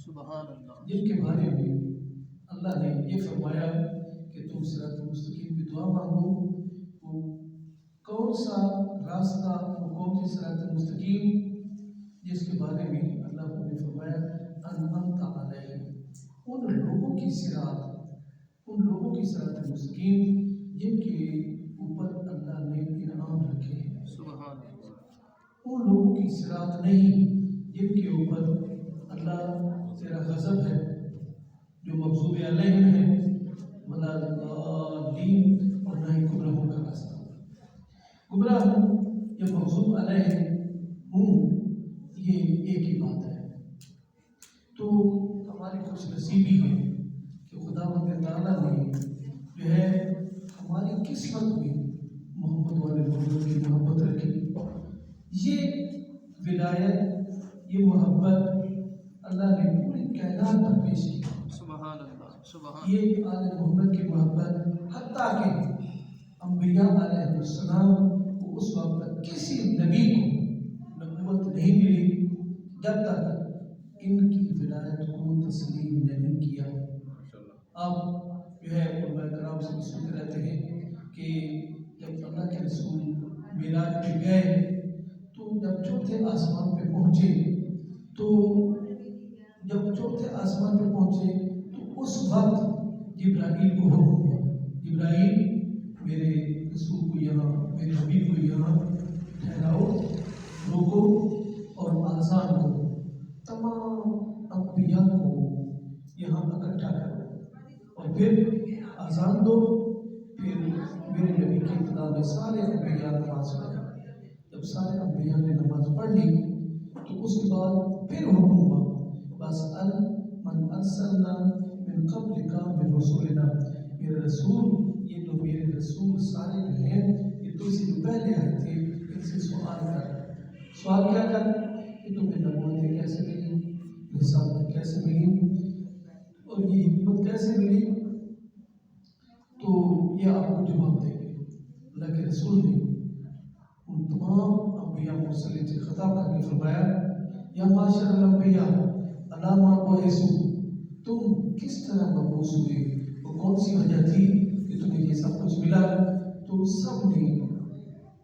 سبحان اللہ، جن کے بارے میں اللہ نے یہ فرمایا کہ تم صراط مستقیم کی دعا مانگو. وہ کون سا راستہ، وہ کون سی صراط مستقیم جس کے بارے میں اللہ نے فرمایا انعمت علیہم، ان لوگوں کی صراط مستقیم جن کے اوپر اللہ نے انعام رکھے ہیں. سبحان اللہ، ان لوگوں کی صراط نہیں جن کے اوپر اللہ تیرا غضب ہے، جو مغضوب علیہم ہے، ولا الضالین، اور نہ ہی گمراہوں کا راستہ. گمراہ ہوں یا مغضوب علیہ ہوں، یہ ایک ہی بات ہے. تو ہماری خوش نصیبی ہے کہ خداوند تعالیٰ نے جو ہے ہماری قسمت میں محمد والے لوگوں کی محبت رکھی. یہ ولایت، یہ محبت اللہ نے پوری کائنات پر پیش کی. سبحان اللہ، سبحان یہ آل محمد کی محبت، حتیٰ کہ انبیاء علیہ السلام کو اس وقت تک کسی نبی کو نبوت نہیں ملی جب تک ان کی ولایت کو تسلیم نہیں کیا. آپ جو ہے علماء کرام سے سنتے رہتے ہیں کہ جب اللہ کے رسول معراج پہ گئے تو جب چوتھے آسمان پہ پہنچے تو اس وقت جبرائیل کو حکم ہوا، جبرائیل میرے رسول کو یہاں، میرے حبیب کو یہاں ٹھہراؤ، روکو اور آذان دو، تمام انبیاء کو یہاں اکٹھا کرو اور پھر آذان دو. پھر میرے نبی کی ابتدا میں سارے انبیاء نماز پڑھے. جب سارے انبیاء نے نماز پڑھ لی تو اس کے بعد پھر حکم ہوا بس من ارسلنا من قبلک من رسولنا، میرے رسول، یہ تو میرے رسول سارے جو ہیں یہ تو سے جو پہلے آئے تھے ان سے سوال کیا کر کہ تمہیں نبوتیں کیسے ملی، رسالت کیسے ملی اور یہ حکمت کیسے ملی. تو یہ آپ کو جواب دیں گے. اللہ کے رسول نے ان تمام انبیاء مرسلین سے خطاب کر کے فرمایا یا معاشر الانبیاء الا ما بعثوا، تم کس طرح مبعوث ہوئے، وہ کون سی وجہ تھی کہ تمہیں یہ سب کچھ ملا. تو سب نے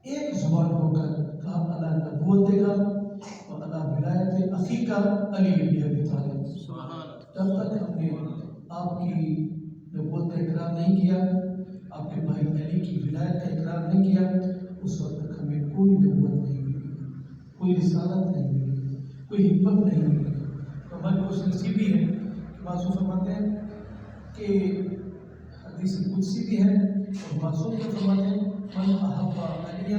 ایک زبان ہو کر کہا اللہ نبوت دے گا اور اللہ ولایت عقیقہ علی بن ابی طالب. جب تک ہم نے آپ کی نبوت کا اقرار نہیں کیا، آپ کے بھائی علی کی ولایت کا اقرار نہیں کیا، اس وقت تک ہمیں کوئی نبوت نہیں ملی، کوئی رسالت نہیں ملی، کوئی حکمت نہیں ملی. تو ہماری خوش نصیبی ہے کہ معصوم فرماتے ہیں کہ حدیث قدسی بھی ہے اور معصوم کے فرماتے ہیں من احب علیا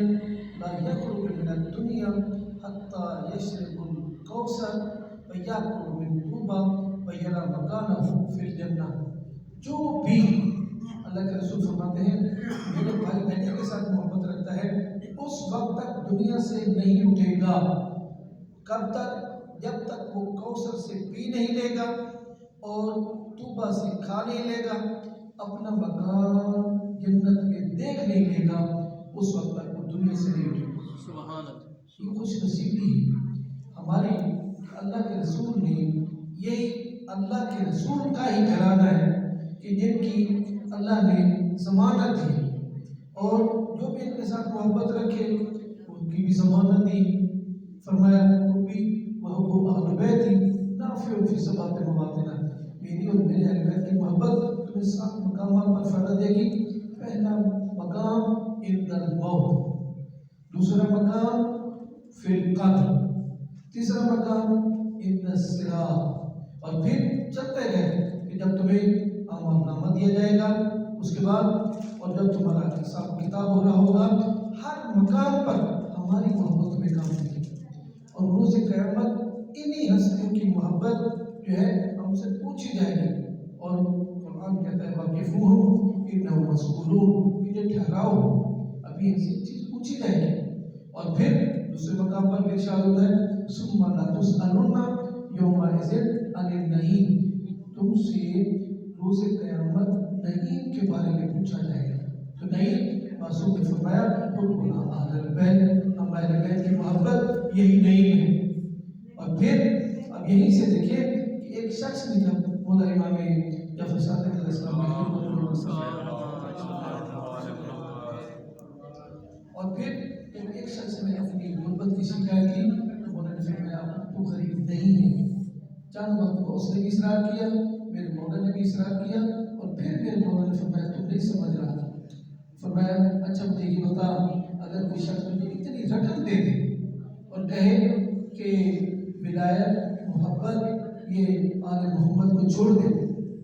لا یخرج من الدنیا حتی یشرب الکوثر ویأکل من طوبی ویری مکانہ فی الجنہ. جو بھی اللہ کے رسول فرماتے ہیں میرے بھائی بہنوں کے ساتھ محبت رکھتا ہے اس وقت تک دنیا سے نہیں اٹھے گا. کب تک؟ جب تک وہ کوثر سے پی نہیں لے گا اور طوبہ سے کھا نہیں لے گا، اپنا مکان جنت میں دیکھ نہیں لے گا، اس وقت تک وہ دنیا سے نہیں اٹھے گا. سبحان اللہ. یہ خوش نصیبی ہے ہماری. اللہ کے رسول نے، یہی اللہ کے رسول کا ہی گھرانہ ہے کہ جن کی اللہ نے ضمانت دی اور جو بھی ان کے ساتھ محبت رکھے ان کی بھی ضمانت دی. فرمایا وہ بھی وہ اہل بیت نافع فی سبعۃ مواطن، میری اور میرے اہل بیت کی محبت تمہیں 7 مقامات پر فائدہ دے گی. پہلا مقام عند الموت، دوسرا مقام فی القبر، تیسرا مقام عند الصراط، اور پھر چلتے گئے کہ جب تمہیں اعمال نامہ دیا جائے گا اس کے بعد اور جب تمہارا حساب کتاب ہو رہا ہوگا، ہر مقام پر ہماری محبت تمہیں کام دے گی. اور روز قیامت انہی ہستیوں کی محبت جو ہے ہم سے پوچھی جائے گی. اور قرآن کہتا ہے واقفوہم انہم مسئولون، کہ ٹھہراؤ ابھی ان سے چیز پوچھی جائے گی. اور پھر دوسرے مقام پر بھی ارشاد ہوتا ہے ثم لا تسألن یومئذ عن النعیم، تم سے روز قیامت نعیم کے بارے میں پوچھا جائے گا. تو نعیم معصوم نے فرمایا حبنا اہل البیت، ہمارے بیت کی محبت یہی نعیم ہے. اور پھر اب یہیں سے دیکھیں کہ ایک شخص نے جب مولا امام جعفر صادق علیہ السلام اور پھر ایک شخص نے اپنی غربت کی شکایت کی تو مولا نے فرمایا تو غریب نہیں ہے. چند وقت کو اس نے بھی اصرار کیا, میرے مولا نے بھی اصرار کیا, اور پھر میرے مولا نے فرمایا تم نہیں سمجھ رہا. فرمایا اچھا مجھے یہ بتا, اگر کوئی شخص مجھے اتنی رقم دے دے اور کہے کہ ولایت محبت یہ آل محمد کو چھوڑ دے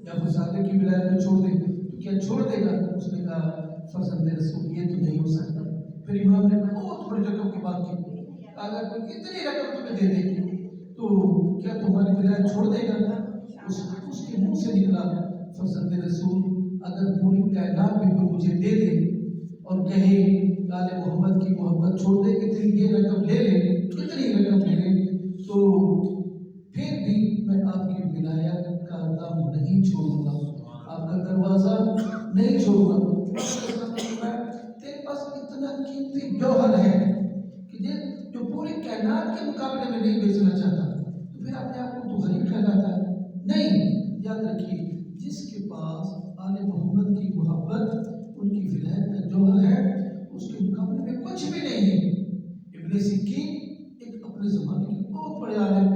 یا پھر صادق کی ولایت کو چھوڑ دے تو کیا چھوڑ دے گا؟ اس نے کہا فرزند رسول یہ تو نہیں ہو سکتا. پھر امام نے بہت بڑی رقم کی بات کی, اگر کوئی اتنی رقم تمہیں دے دے تو کیا تمہاری ولایت چھوڑ دے گا؟ اس کے منہ سے نکلا فرزند رسول اگر پوری کائنات بھی کوئی مجھے دے دے اور کہے آل محمد کی محبت چھوڑ دے, اتنی یہ رقم لے لے, اتنی رقم لے لے, تو پھر بھی میں آپ کی ولایت کا دم نہیں چھوڑوں گا, آپ کا دروازہ نہیں چھوڑوں گا. تیرے پاس اتنا قیمتی جوہر ہے کہ جو پوری کائنات کے مقابلے میں نہیں بیچنا چاہتا تو پھر اپنے آپ کو تو غریب کہلاتا ہے. نہیں, یاد رکھیے جس کے پاس آل محمد کی محبت ان کی ولایت کا جوہر ہے اس کے مقابلے میں کچھ بھی نہیں ہے. ابن سکین ایک اپنے زمانے کے بہت بڑے عالم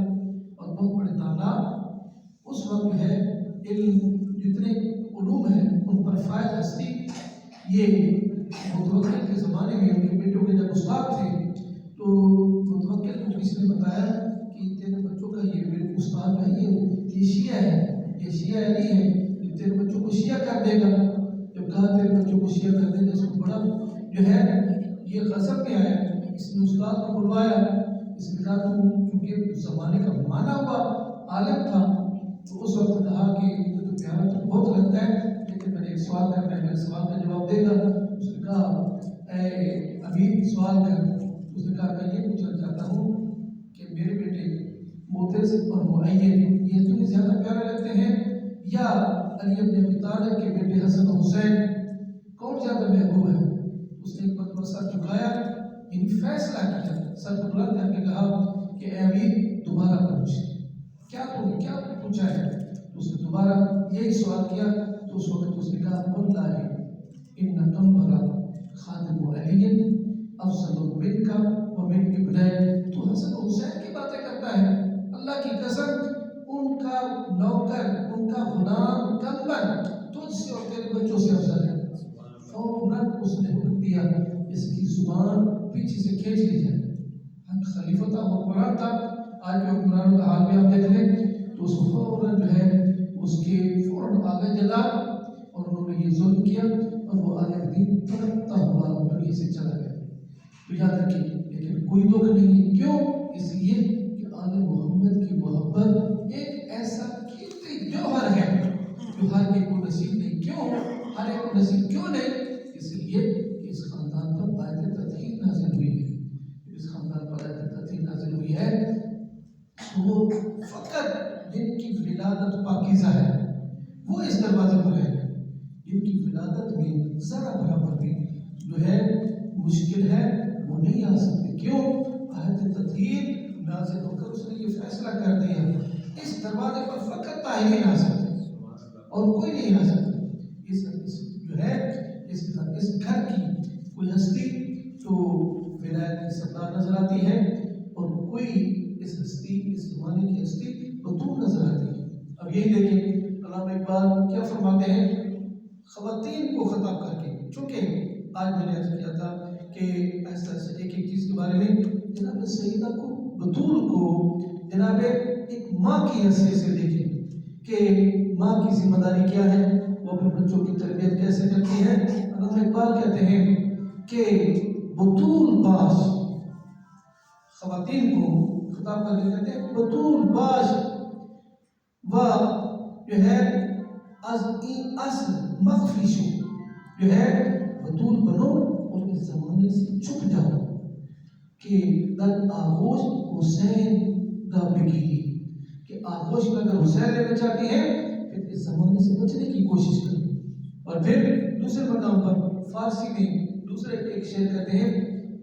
اور بہت بڑے دانا, اس وقت ہے علم جتنے علوم ہیں ان پر فائز ہستی. یہ متوکل کے زمانے میں ان کے بیٹوں کے جب استاد تھے تو متوکل کو کسی نے بتایا کہ تیرے بچوں کا یہ استاد ہے یہ شیعہ ہے, یہ شیعہ علی ہے, یہ تیرے بچوں کو شیعہ کر دے گا. جب کہا تیرے بچوں کو شیعہ کر دے گا, اس کو بڑا جو ہے یہ غضب میں آیا. اس نے استاد کو بلوایا, اس نے کہا تم چونکہ زمانے کا مانا ہوا عالم تھا تو اس وقت کہا کہ مجھے تو پیارا تو بہت لگتا ہے لیکن میں نے ایک سوال کرنا ہے, میرے سوال کا جواب دے گا. اس نے کہا اے امیر سوال کر. اس نے کہا میں یہ پوچھنا چاہتا ہوں کہ میرے بیٹے معتز اور معین یہ تمہیں زیادہ پیارے لگتے ہیں یا علی ابن ابی طالب کے بیٹے حسن و حسین, کون زیادہ محبوب ہے؟ اس نے ایک مرتبہ سر جھکایا, یعنی فیصلہ کیا, سر کو بلند کر کے کہا کہ اے امیر دوبارہ پوچھ, کیا پوچھا ہے؟ تو اس نے دوبارہ یہی سوال کیا. تو اس وقت اس نے کہا واللہ ان قنبر خادم علی افضل منک ومن ابنین. تو حسن و حسین کی باتیں کرتا ہے, اللہ کی قسم ان کا نوکر ان کا غلام قنبر تجھ سے اور تیرے بچوں سے افضل ہے. فوراً اس نے حکم دیا اس کی زبان پیچھے سے کھینچ لی جائے. خلیفہ تھا, حکمران تھا, آج کے حکمرانوں کا حال بھی آپ دیکھ لیں تو اس کو فوراً جو ہے اس کے فوراً آگے جلا اور انہوں نے یہ ظلم کیا اور وہ آگے دین ترقتا ہوا دنیا سے چلا گیا. تو یاد رکھیے لیکن کوئی دکھ نہیں ہے, کیوں؟ اس لیے کہ آل محمد کی محبت ایک ایسا قیمتی جوہر ہے جو ہر ایک کو نصیب نہیں. کیوں ہر ایک کو نصیب کیوں نہیں؟ اس لیے کہ اس خاندان پر آیت تطہیر نازل ہوئی ہے. اس خاندان پر آیت تطہیر نازل ہوئی ہے وہ فقط جن کی ولادت پاکیزہ ہے وہ اس دروازے پر ہے. جن کی ولادت میں ذرا برابر بھی جو ہے مشکل ہے وہ نہیں آ سکتے. کیوں؟ آیت تطہیر نازل ہو کر اس نے یہ فیصلہ کر دیا اس دروازے پر فقط طاہرین آ سکتے اور کوئی نہیں آ سکتا. اس جو ہے اس گھر کی کوئی ہستی تو ولایت کی سردار نظر آتی ہے اور کوئی اس ہستی اس زمانے کی ہستی بطور نظر آتی ہے. اب یہی دیکھیں علامہ اقبال کیا فرماتے ہیں خواتین کو خطاب کر کے, چونکہ آج میں نے عرض کیا تھا کہ ایسا ایک چیز کے بارے میں جناب سیدہ کو بطول کو جناب ایک ماں کی حیثیت سے دیکھیں کہ ماں کی ذمہ داری کیا ہے, وہ اپنے بچوں کی تربیت کیسے کرتی ہے. علامہ اقبال کہتے ہیں کہ بطول باش, خواتین کو خطاب کر کے کہتے ہیں بطول باش و جو ہے از این اصل مخفی شو, جو ہے بطول بنو اور اس زمانے سے چھپ جاؤ کہ در آغوش حسین کا بگی, کہ آغوش میں اگر حسین لینا چاہتی ہے پھر اس زمانے سے بچنے کی کوشش کرو. اور پھر دوسرے مقام پر فارسی میں دوسرے ایک شعر کہتے ہیں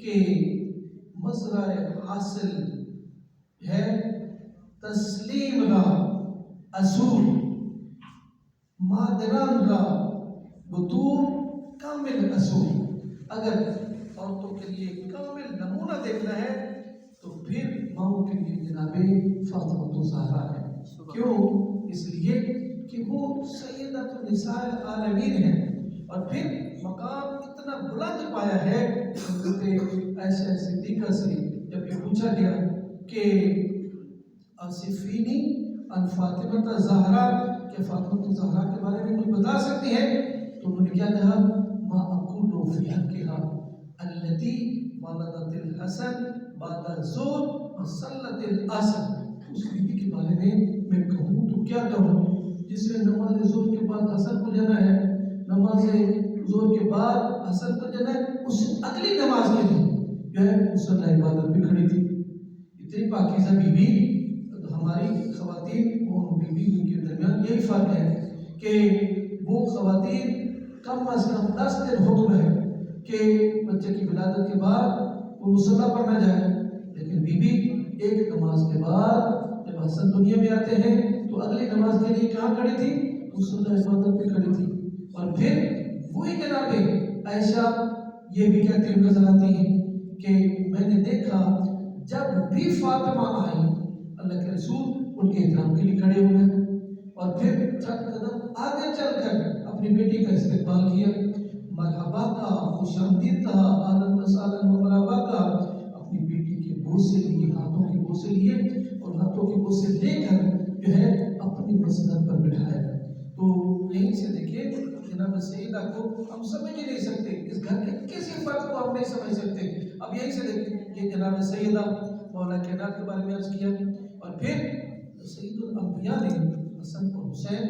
کہ مزرعہ حاصل ہے تسلیم را اصول مادران را بطور کامل اصول. اگر عورتوں کے لیے کامل نمونہ دیکھنا ہے تو پھر ماؤں کے لیے جناب فاطمہ الزہرا ہے. کیوں؟ اس لیے کہ وہ سیدۃ النساء العالمین ہے. اور پھر مقام اتنا بلند پایا ہے. حضرت عائشہ صدیقہ سے جب یہ پوچھا گیا کہ صفینی عن فاطمہ الزہرا، کہ فاطمہ الزہرا کے بارے میں کچھ بتا سکتی ہے، تو انہوں نے کیا کہا؟ ما اقول فی حقها التي ولدت الحسن بعد الظہر وصلت العصر. اس بیوی کے بارے میں کہوں تو کیا کہوں جس نے نماز ظہر کے بعد حسن کو جنا ہے، نماز ظہر کے بعد حسن کو جنا ہے، اس اگلی نماز کے لیے جو ہے مصلی عبادت پہ کھڑی تھی. اتنی پاکیزہ بیوی. ہماری خواتین اور بیوی کے درمیان یہی فرق ہے کہ وہ خواتین کم از کم 10 دن حکم ہے کہ بچے کی ولادت کے بعد وہ مصلی پر نہ جائے، لیکن بیوی ایک نماز کے بعد جب حسن دنیا میں آتے ہیں تو اگلی نماز کے لیے کہاں کھڑی تھی؟ مصلی عبادت پہ کھڑی تھی. اور پھر وہی جناب عائشہ یہ بھی کہتے ہوئے نظر آتی ہیں کہ میں نے دیکھا جب بھی فاطمہ آئی اللہ کے رسول ان کے احترام کے لیے کھڑے ہوئے اور پھر چند قدم آگے چل کر اپنی بیٹی کا استقبال کیا. مرحبا کا، خوش آمدید کہا، اہلاً و سہلاً و مرحبا کا. اپنی بیٹی کے بوسے لیے، ہاتھوں کے بوسے لیے اور ہاتھوں کے بوسے لے کر جو ہے اپنی مسند پر بٹھایا. تو یہیں سے دیکھیے جناب سیدہ کو ہم سمجھ ہی نہیں سکتے، اس گھر کے کسی فرد کو ہم نہیں سمجھ سکتے. اب یہیں سے دیکھیے یہ جناب سیدہ مولا کائنات کے بارے میں عرض کیا. اور پھر سید الانبیاء نے حسن اور حسین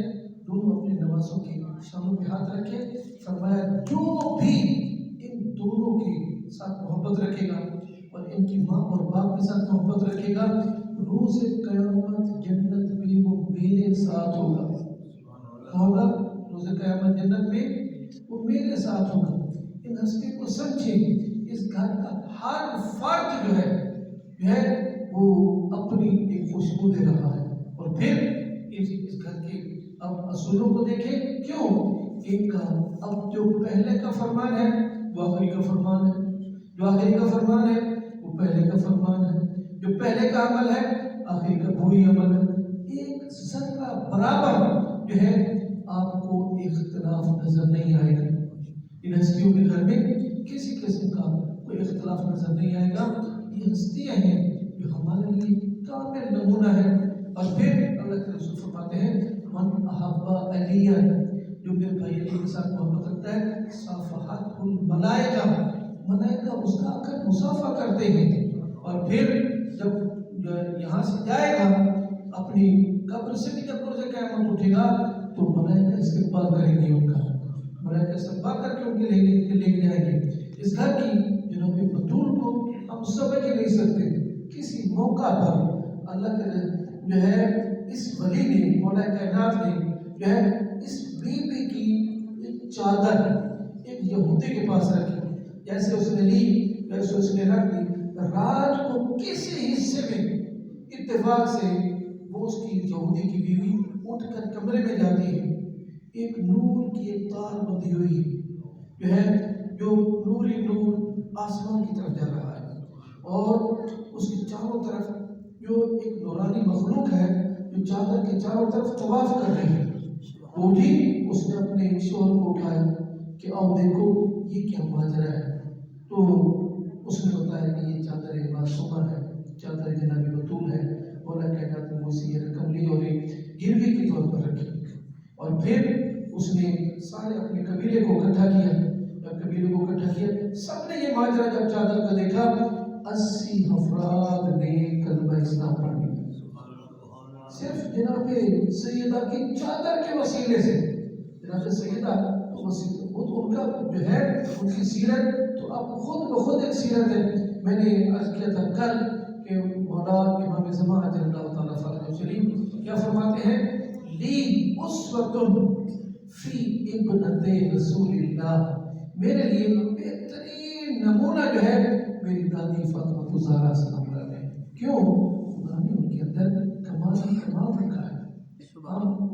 دونوں اپنے نوازوں کے شانوں پہ ہاتھ رکھے، فرمایا جو بھی ان دونوں کے ساتھ محبت رکھے گا اور ان کی ماں اور باپ کے ساتھ محبت رکھے گا، روز قیامت جنت میں وہ میرے ساتھ ہوگا. ہوگا روز قیامت جنت میں وہ میرے ساتھ ہوگا. ان ہستی کو سمجھیں. اس گھر کا ہر فرد جو ہے وہ اپنی ایک خوشبو دے رہا ہے. اور پھر اس گھر کے اب اصولوں کو دیکھیں. کیوں؟ ایک کا اب جو پہلے کا فرمان ہے وہ آخری کا فرمان ہے، جو آخری کا فرمان ہے وہ پہلے کا فرمان ہے، جو پہلے کا عمل ہے آخری کا وہی عمل ہے. ایک ذرہ برابر جو ہے آپ کو اختلاف نظر نہیں آئے گا. ان ہستیوں کے گھر میں کسی قسم کا کوئی اختلاف نظر نہیں آئے گا. یہ ہستیاں ہیں جو ہمارے لیے کامل نمونہ ہے. اور پھر اللہ کے رسول فرماتے ہیں من احب علیہ، جو میرے بھائی علی کے ساتھ محبت رکھتا ہے، صافحت الملائکہ، ملائکہ اس کا آ کر مصافحہ کرتے ہیں. اور پھر جب یہاں سے جائے گا اپنی قبر سے بھی جب روز قیامت اٹھے گا تو ملائکہ استقبال کریں گے ان کا، ملائکہ استقبال کر کے ان کے لے کے جائیں گے. اس گھر کی جناب بطول کو ہم سمجھ ہی نہیں سکتے. کسی موقع پر اللہ کے جو ہے اس ولی نے، مولا کائنات نے جو ہے اس بیوی کی ایک چادر ایک یہودی کے پاس رکھی. جیسے اس نے لی ویسے اس نے رکھ لی. رات کو کسی حصے میں اتفاق سے وہ اس کی یہودی کی بیوی اٹھ کر کمرے میں جاتی ہے. ایک نور کی ایک تار بندھی ہوئی جو ہے، جو نوری نور آسمان کی طرف جا رہا ہے اور اس کے چاروں طرف جو ایک نورانی مخلوق ہے جو چادر کے چاروں طرف طواف کر رہی ہے. اٹھی، اس نے اپنے شوہر کو اٹھایا کہ آؤ دیکھو یہ کیا ماجرا ہے. تو اس نے بتایا کہ یہ چادر معصومہ ہے، چادر جناب بطول ہے. مولا کائنات نے مجھ سے یہ رقم لی اور ایک گروی کے طور پر رکھی. اور پھر اس نے سارے اپنے قبیلے کو اکٹھا کیا. جب قبیلے کو اکٹھا کیا سب نے یہ ماجرا جب چادر کا دیکھا 80 افراد نے کلمہ اسلام پڑھ لیا صرف جناب سیدہ کی چادر کے وسیلے سے. جناب سیدہ خود ان کا جو ہے ان کی سیرت تو اب خود بخود ایک سیرت ہے. میں نے عرض کیا تھا کل کہ مولا امام زمان اجل اللہ تعالیٰ فضلہ شریف کیا فرماتے ہیں، لی اسوۃ فی ابنت رسول اللہ، میرے لیے بہترین نمونہ جو ہے میری دادی فاطمہ الزہرا سلام اللہ علیہ. کیوں؟ خدا نے ان کے اندر کمال رکھا ہے. آپ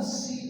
80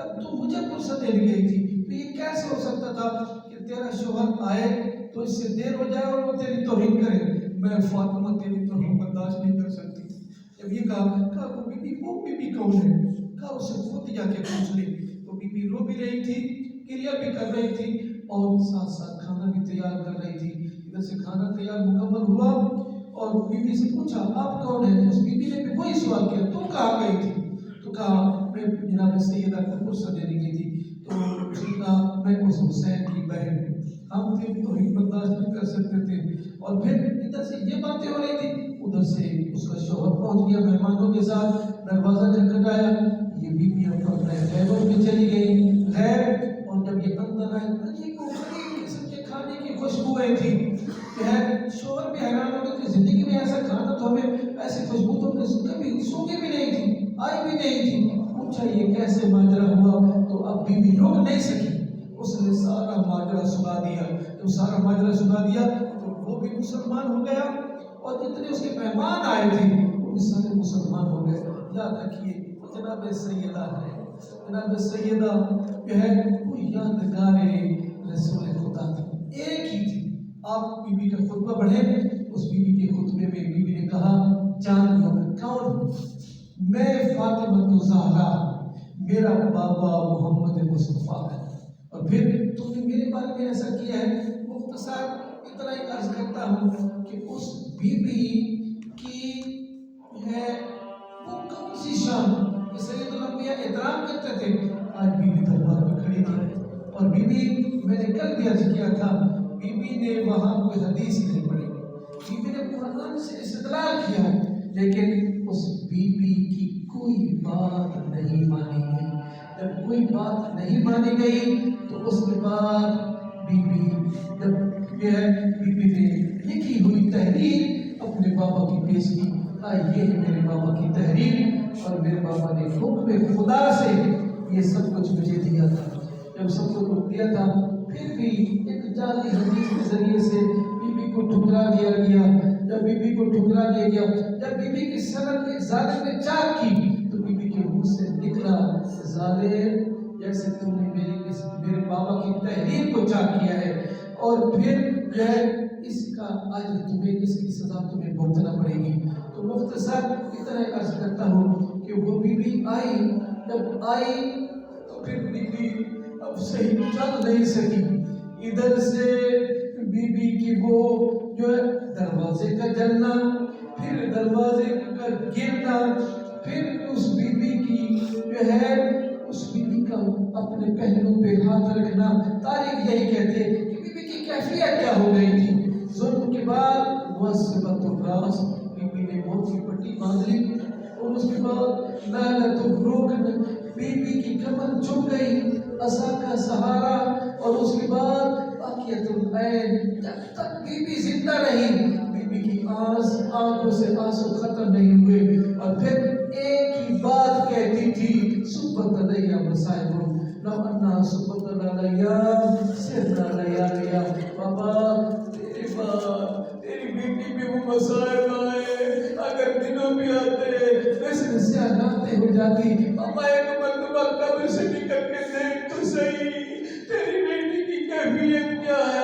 جب تو مجھے فرصت دے دی گئی تھی تو یہ کیسے ہو سکتا تھا کہ تیرا شوہر آئے تو اس سے دیر ہو جائے اور وہ تیری توہین کرے؟ میں فاطمہ تیری توہین برداشت نہیں کر سکتی۔ جب یہ کہا وہ بی بی کون ہے؟ کہا اسے خود جا کے پوچھ لے۔ وہ بی بی رو بھی رہی تھی، کریا بھی کر رہی تھی اور ساتھ ساتھ کھانا بھی تیار کر رہی تھی۔ ادھر سے کھانا تیار مکمل ہوا اور بی بی سے پوچھا آپ کون ہیں؟ اس بی بی نے بھی وہی سوال کیا تم کہاں گئی تھی؟ تو کہا میں جناب سیدہ کو فرصت دے دی گئی تھی۔ تو اس نے کہا میں اس حسین کی بہن ہوں، ہم تیری توہین برداشت نہیں کر سکتے تھے۔ اور پھر ادھر سے یہ باتیں ہو رہی تھی، ادھر سے اس کا شوہر پہنچ گیا مہمانوں کے ساتھ، دروازہ کھٹکھٹایا، یہ بی بی اپنے خیموں میں چلی گئی خیر۔ اور جب یہ اندر آئے عجیب و غریب قسم کے کھانے کی خوشبوئیں تھی کہ شوہر بھی حیران ہو گئے کہ زندگی میں ایسا کھانا تو ہمیں ایسی خوشبو تو کبھی سوکھی بھی نہیں تھی، آئی بھی نہیں تھی۔ پوچھا یہ کیسے ماجرا ہوا؟ تو اب بی بی رک نہیں سکی، اس نے سارا ماجرا سنا دیا۔ جب سارا ماجرا سنا دیا تو وہ بھی مسلمان ہو گیا اور جتنے اس کے مہمان آئے تھے وہ بھی سارے مسلمان ہو گئے۔ یاد رکھیے جناب سیدہ ہے، جناب سیدہ جو ہے وہ یادگار رسول خدا تھی، ایک ہی تھی۔ آپ بی بی کا خطبہ پڑھیں، اس بی بی کے خطبے میں بی بی نے کہا جان لو میں کون؟ میں فاطمہ الزہرا، میرا بابا محمد مصطفیٰ ہے۔ اور پھر تم نے میرے بارے میں ایسا کیا ہے۔ مختصر اتنا ہی عرض کرتا ہوں کہ اس بی بی کی ہے وہ کون سی شان کہ سید الانبیاء احترام کرتے تھے، آج بی بی دربار میں کھڑی تھی۔ اور بی بی میں نے کل بھی عرض کیا تھا، بی بی نے وہاں کوئی حدیث ہی نہیں پڑھی، بی بی نے قرآن سے استدلال کیا، لیکن اس بی بی کی کوئی بات نہیں مانی گئی۔ جب کوئی بات نہیں مانی گئی تو اس کے بعد بی بی جب یہ بی بی نے لکھی ہوئی تحریر اپنے بابا کی پیش کی، یہ ہے میرے بابا کی تحریر اور میرے بابا نے حکم خدا سے یہ سب کچھ مجھے دیا تھا۔ جب سب کو دیا تھا پھر بھی ایک جعلی حدیث کے ذریعے سے بی بی کو ٹھکرا دیا گیا۔ جب بی بی کو ٹھکرا دیا گیا، جب بی بی کی سند ایک ظالم نے چاک کی تو بی بی کے منہ سے نکلا ظالم جیسے تم نے میرے بابا کی تحریر کو چاک کیا ہے، اور پھر جو ہے اس کا آج تمہیں اس کی سزا تمہیں بھگتنا پڑے گی۔ تو مختصر اتنا عرض کرتا ہوں کہ وہ بی بی آئی، جب آئی تو پھر بی بی اب صحیح چل نہیں سکی۔ ادھر سے بی بی کی وہ جو ہے دروازے کا جلنا، پھر دروازے کا گرنا، پھر اس بی بی کی جو ہے اس بی بی کا اپنے پہلو پہ ہاتھ رکھنا۔ تاریخ یہی کہتے ہیں کہ بی بی کی کیفیت کیا ہو گئی تھی۔ ظلم کے بعد موثبت الراس، بی بی نے موت کی پٹی باندھ لی اور اس کے بعد لعنت الرکن، بی بی کی کمر جھک گئی، عصا کا سہارا، اور اس کے بعد باقیت العین، جب تک بی بی زندہ رہی بی بی کی آنکھوں سے آنسو ختم نہیں ہوئے، اور پھر ایک ہی بات کہتی تھی سبت علیہ مصائب لو انا سبت علیہ سرنا لیالیا۔ بابا تیری بیٹی میں وہ مصائب آئے، اگر دنوں بھی آتے ویسے سیاحتیں ہو جاتی۔ بابا ایک مرتبہ قبر سے نکل کے دیکھ تو صحیح، تیری بیٹی کی کیفیت کیا ہے۔